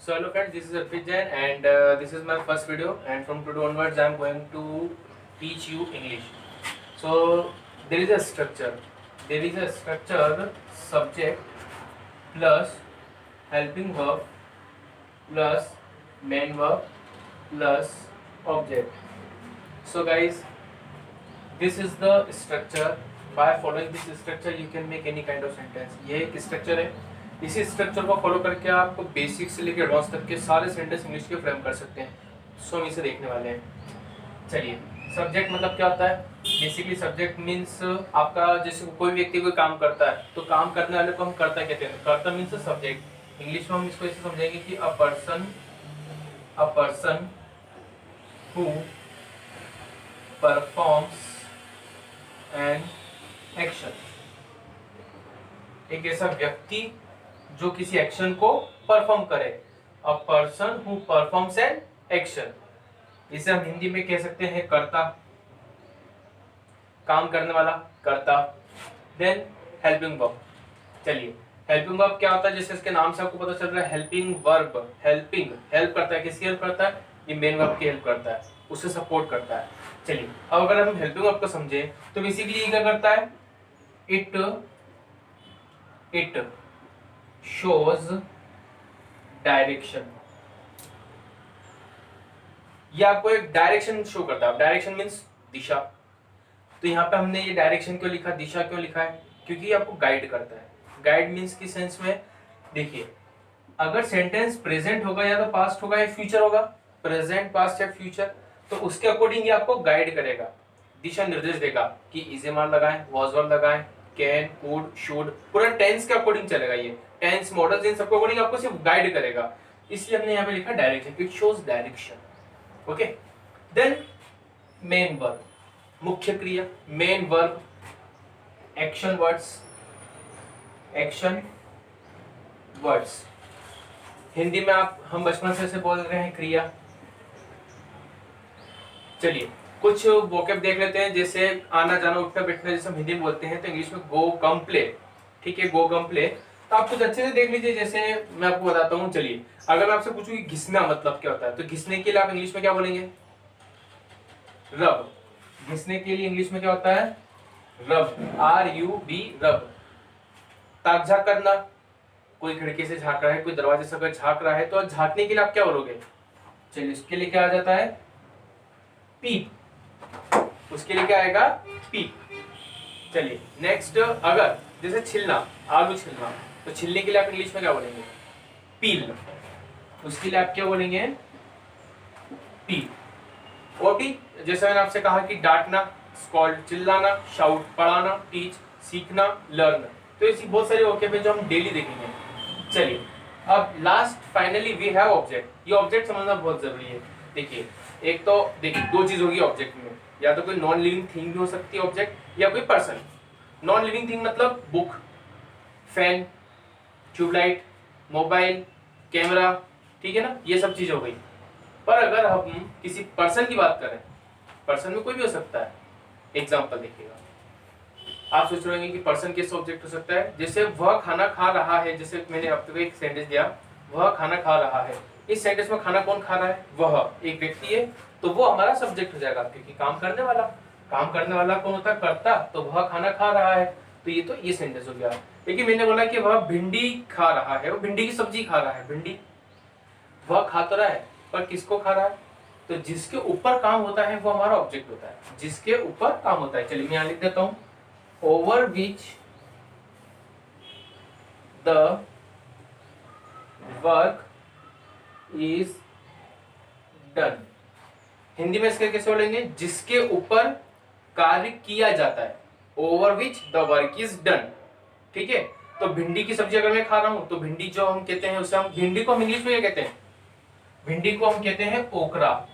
So hello friends, this is Arpit Jain and this is my first video, and from today onwards I am going to teach you English. So there is a structure. There is a structure: subject plus helping verb plus main verb plus object. So guys, this is the structure. By following this structure you can make any kind of sentence. ये एक structure है. इसी structure को follow करके आप basic से लेकर advance तक के सारे सेंटेंस इंग्लिश के फ्रेम कर सकते हैं. सो हम इसे देखने वाले हैं. चलिए, सब्जेक्ट मतलब क्या होता है? बेसिकली सब्जेक्ट मीन्स आपका, जैसे कोई व्यक्ति कोई काम करता है तो काम करने वाले को हम कर्ता कहते हैं. कर्ता मीन्स सब्जेक्ट. इंग्लिश में हम इसको ऐसे समझेंगे कि a person who performs an action. एक ऐसा व्यक्ति जो किसी एक्शन को परफॉर्म करे. A person who performs an action. इसे हम हिंदी में कह सकते हैं कर्ता, काम करने वाला, कर्ता. Then helping verb. चलिए, हेल्पिंग वर्ब क्या होता है? जैसे इसके नाम से आपको पता चल रहा है, हेल्पिंग वर्ब. हेल्पिंग, हेल्प करता है. किसकी हेल्प करता है? ये मेन वर्ब की हेल्प करता है, उसे सपोर्ट करता है. चलिए, अब अगर हम हेल्पिंग वर्ब को समझे तो बेसिकली ये क्या करता है? It shows direction. ये आपको एक डायरेक्शन शो करता है. डायरेक्शन मीन्स दिशा. तो यहाँ पे हमने ये डायरेक्शन क्यों लिखा, दिशा क्यों लिखा है? क्योंकि ये आपको गाइड करता है. गाइड मीन्स की सेंस में देखिए, अगर सेंटेंस प्रेजेंट होगा या तो पास्ट होगा या फ्यूचर होगा, प्रेजेंट, पास्ट या फ्यूचर, तो उसके अकॉर्डिंग ये आपको गाइड करेगा, दिशा निर्देश देगा कि इज एम आर लगाएं, वॉज वर लगाएं, कैन, कुड, शुड, पूरा टेंस के अकॉर्डिंग चलेगा. ये टेंस, मॉडल्स, इन सबके अकॉर्डिंग आपको सिर्फ गाइड करेगा. इसलिए हमने यहाँ पे लिखा direction. It shows direction. Okay. Then main verb, मुख्य क्रिया. Main verb, action words. Action words Hindi में हम बचपन से ऐसे बोल रहे हैं क्रिया. चलिए, कुछ वोकैब देख लेते हैं. जैसे आना जाना, उठना बैठना, जैसे हम हिंदी में बोलते हैं तो इंग्लिश में गो कम प्ले. ठीक है, गो कम प्ले. तो आप कुछ अच्छे से देख लीजिए. जैसे मैं आपको बताता हूँ. चलिए, अगर मैं आपसे पूछूं कि घिसना मतलब क्या होता है, तो घिसने के लिए आप इंग्लिश में क्या बोलेंगे? रब. घिसने के लिए इंग्लिश में क्या होता है? रब. RUB, रब. ताक झाक करना, कोई खिड़की से झांक रहा है, कोई दरवाजे से अगर झांक रहा है तो झांकने के लिए आप क्या बोलोगे? चलिए, इसके लिए क्या आ जाता है? पीप. उसके लिए क्या आएगा? पीप. चलिए नेक्स्ट, अगर जैसे छिलना, आलू छिलना, तो छिलने के लिए आप इंग्लिश में क्या बोलेंगे? पील. उसके लिए आप क्या बोलेंगे? पील. ओटी, जैसे मैंने आपसे कहा कि डांटना, स्कॉल्ड, चिल्लाना, शाउट, पढ़ाना, टीच, सीखना, लर्न. तो ऐसी बहुत सारी वोकैब है जो हम डेली देखेंगे. चलिए, अब last finally we have object. ये ऑब्जेक्ट समझना बहुत जरूरी है. देखिए, एक तो देखिए दो चीज होगी ऑब्जेक्ट में, या तो कोई नॉन लिविंग थिंग भी हो सकती है ऑब्जेक्ट, या कोई पर्सन. नॉन लिविंग थिंग मतलब book, fan, tubelight, mobile, camera. ठीक है ना, ये सब चीज हो गई. पर अगर हम किसी पर्सन की बात करें, पर्सन में कोई भी हो सकता है. एग्जांपल देखिएगा, आप सोच रहे होंगे कि पर्सन कैसे ऑब्जेक्ट हो सकता है. जैसे वह खाना खा रहा है, जैसे मैंने आपको एक सेंटेंस दिया, वह खाना खा रहा है. इस सेंटेंस में खाना कौन खा रहा है? वह एक व्यक्ति है, तो वो हमारा सब्जेक्ट हो जाएगा, क्योंकि काम करने वाला. काम करने वाला कौन होता है? कर्ता. तो वह खाना खा रहा है, तो ये सेंटेंस हो गया. लेकिन मैंने बोला कि वह भिंडी खा रहा है, वो भिंडी की सब्जी खा रहा है. भिंडी, वह खा तो रहा है, पर किसको खा रहा है? तो जिसके ऊपर काम होता है वो हमारा ऑब्जेक्ट होता है. जिसके ऊपर काम होता है. चलिए मैं यहां लिख देता हूं, over which the work is done. Hindi में इसके कैसे बोलेंगे? जिसके ऊपर कार्य किया जाता है. Over which the work is done. ठीक है. तो भिंडी की सब्जी अगर मैं खा रहा हूं, तो भिंडी जो हम कहते हैं उसे हम, भिंडी को हम इंग्लिश में क्या कहते हैं? भिंडी को हम कहते हैं ओकरा.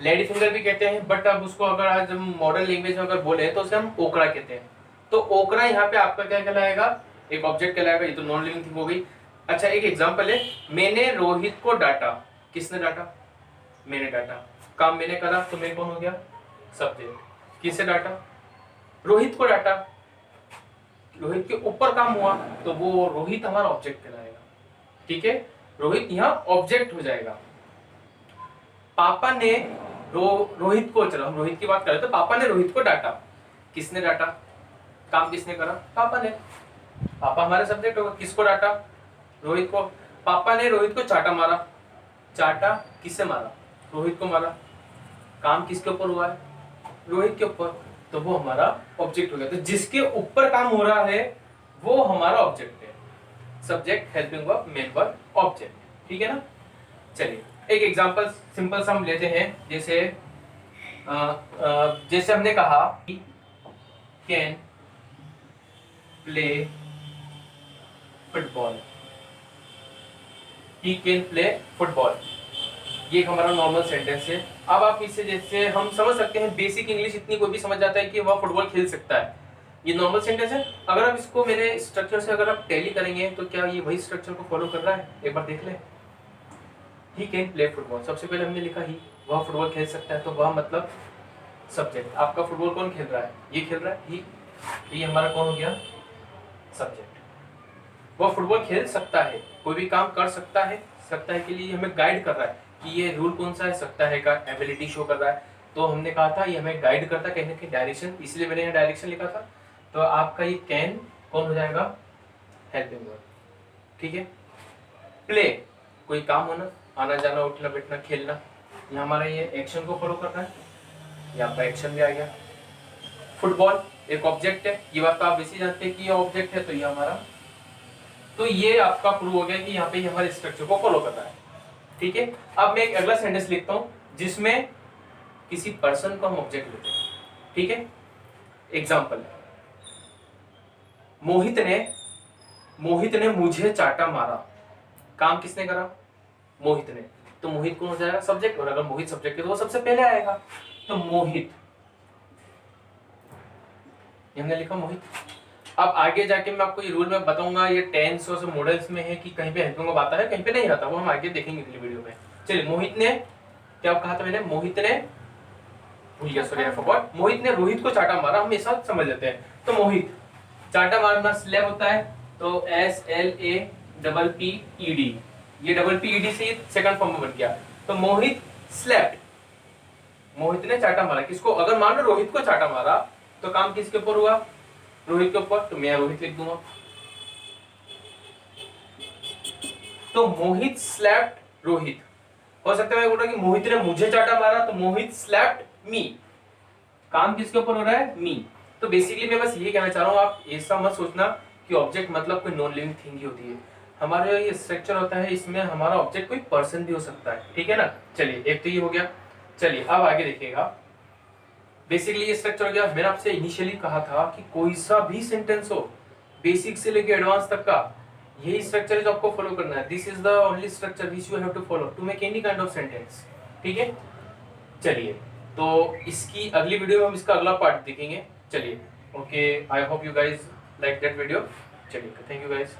लेडी फिंगर भी कहते हैं, बट अब उसको अगर आज हम मॉडर्न लैंग्वेज में अगर बोले तो उसे हम ओकरा कहते हैं. तो ओकरा यहाँ पे आपका क्या कहलाएगा? एक ऑब्जेक्ट कहलाएगा. ये तो नॉन लिविंग थिंग हो गई. अच्छा, एक एग्जांपल है, मैंने रोहित को डांटा. किसने डांटा? मैंने डांटा. काम मैंने करा, तो मैं कौन हो गया? सब्जेक्ट. किसे डांटा? रोहित को डांटा. रोहित के ऊपर काम हुआ, तो वो रोहित हमारा ऑब्जेक्ट कहलाएगा. ठीक है. रोहित यहाँ ऑब्जेक्ट हो जाएगा। पापा ने रोहित को, चलो हम रोहित की बात करें तो पापा ने रोहित को डांटा। किसने डांटा? काम किसने करा? पापा ने। पापा हमारे सब्जेक्ट होगा। किसको डांटा? रोहित को। पापा ने रोहित को चाटा मारा। चाटा किससे मारा? रोहित को मारा। काम किसके ऊपर हुआ है? रोहित के ऊपर। तो वो हमारा ऑब्जेक्ट हो गया। तो जिसके ऊपर काम हो रहा है वो हमारा ऑब्जेक्ट है। Subject, helping verb, main verb, object. ठीक है ना? चलिए एक एग्जांपल सिंपल सा हम लेते हैं। जैसे जैसे हमने कहा can play football. He can play football, ये हमारा नॉर्मल सेंटेंस है। अब आप इससे जैसे हम समझ सकते हैं, बेसिक इंग्लिश इतनी कोई भी समझ जाता है कि वह फुटबॉल खेल सकता है। ये नॉर्मल सेंटेंस है। अगर आप इसको मेरे स्ट्रक्चर से अगर आप टैली करेंगे तो क्या ये वही स्ट्रक्चर को फॉलो कर रहा है? एक बार देख लें। ही कैन प्ले फुटबॉल, सबसे पहले हमने लिखा ही, वह फुटबॉल खेल सकता है, तो वह मतलब सब्जेक्ट। आपका फुटबॉल कौन खेल रहा है? ये खेल रहा है ही, ये हमारा कौन हो गया? सब्जेक्ट। वह फुटबॉल खेल सकता है, कोई भी काम कर सकता है। सकता है के लिए हमें गाइड कर रहा है कि ये रूल कौन सा है, सकता है का एबिलिटी शो कर रहा है। तो हमने कहा था ये हमें गाइड करता है कहीं ना कहीं डायरेक्शन, इसलिए मैंने यहाँ डायरेक्शन लिखा था। तो आपका ये कैन कौन हो जाएगा? Helping verb. ठीक है। प्ले कोई काम होना, आना जाना, उठना बैठना, खेलना, ये हमारा ये एक्शन को फॉलो कर रहा है। यहाँ पर एक्शन भी आ गया। फुटबॉल एक ऑब्जेक्ट है, ये बात तो आप वैसे जानते हैं कि ये ऑब्जेक्ट है, तो ये हमारा, तो ये आपका प्रूव हो गया कि यहाँ पे हमारे स्ट्रक्चर को फॉलो कर रहा है। ठीक है। अब मैं एक अगला सेंटेंस लिखता हूं जिसमें किसी पर्सन को हम ऑब्जेक्ट लेते हैं। ठीक है। एग्जाम्पल, मोहित ने मुझे चाटा मारा। काम किसने करा? मोहित ने। तो मोहित कौन हो जाएगा? सब्जेक्ट। और अगर मोहित सब्जेक्ट है तो वो सबसे पहले आएगा। तो मोहित, हमने लिखा मोहित। अब आगे जाके मैं आपको ये रूल में बताऊंगा, ये टेंस और मॉडल्स में है कि कहीं पे हेल्पिंग वर्ब आता है, कहीं पे नहीं आता, वो हम आगे देखेंगे अगली वीडियो में। चलिए, मोहित ने क्या कहा था मैंने? मोहित ने, भूल गया, सॉरी आई फॉरगॉट। मोहित ने रोहित को चाटा मारा, हम ऐसा समझ लेते हैं। तो मोहित, चाटा मारना स्लैप होता है, तो SLAPPED, ये PPED से सेकंड फॉर्म में बन गया। तो मोहित स्लैप्ड, मोहित ने चाटा मारा। किसको? अगर मान लो रोहित को चाटा मारा तो काम किसके ऊपर हुआ? रोहित के ऊपर। तो मैं रोहित लिख दूंगा। तो मोहित स्लैप्ड रोहित। हो सकता है मैं बोल रहा कि मोहित ने मुझे चाटा मारा, तो मोहित स्लैप्ड मी। काम किसके ऊपर हो रहा है? मी। तो बेसिकली मैं बस ये कहना चाह रहा हूँ, आप ऐसा मत सोचना कि ऑब्जेक्ट मतलब कोई नॉन लिविंग थिंग ही होती है। हमारे ये स्ट्रक्चर होता है, इसमें हमारा ऑब्जेक्ट कोई पर्सन भी हो सकता है। ठीक है ना? चलिए, एक तो ये हो गया। चलिए अब आगे देखिएगा। बेसिकली ये स्ट्रक्चर हो गया। मैंने आपसे इनिशियली कहा था कि कोई सा भी सेंटेंस हो, बेसिक से लेके एडवांस तक का, यही स्ट्रक्चर है जो आपको फॉलो करना है। This is the only structure which you have to follow to make any kind of sentence. ठीक है। चलिए, तो इसकी अगली वीडियो में हम इसका अगला पार्ट देखेंगे। चलिए, okay, I hope you guys like that video. चलिए, थैंक यू गाइज।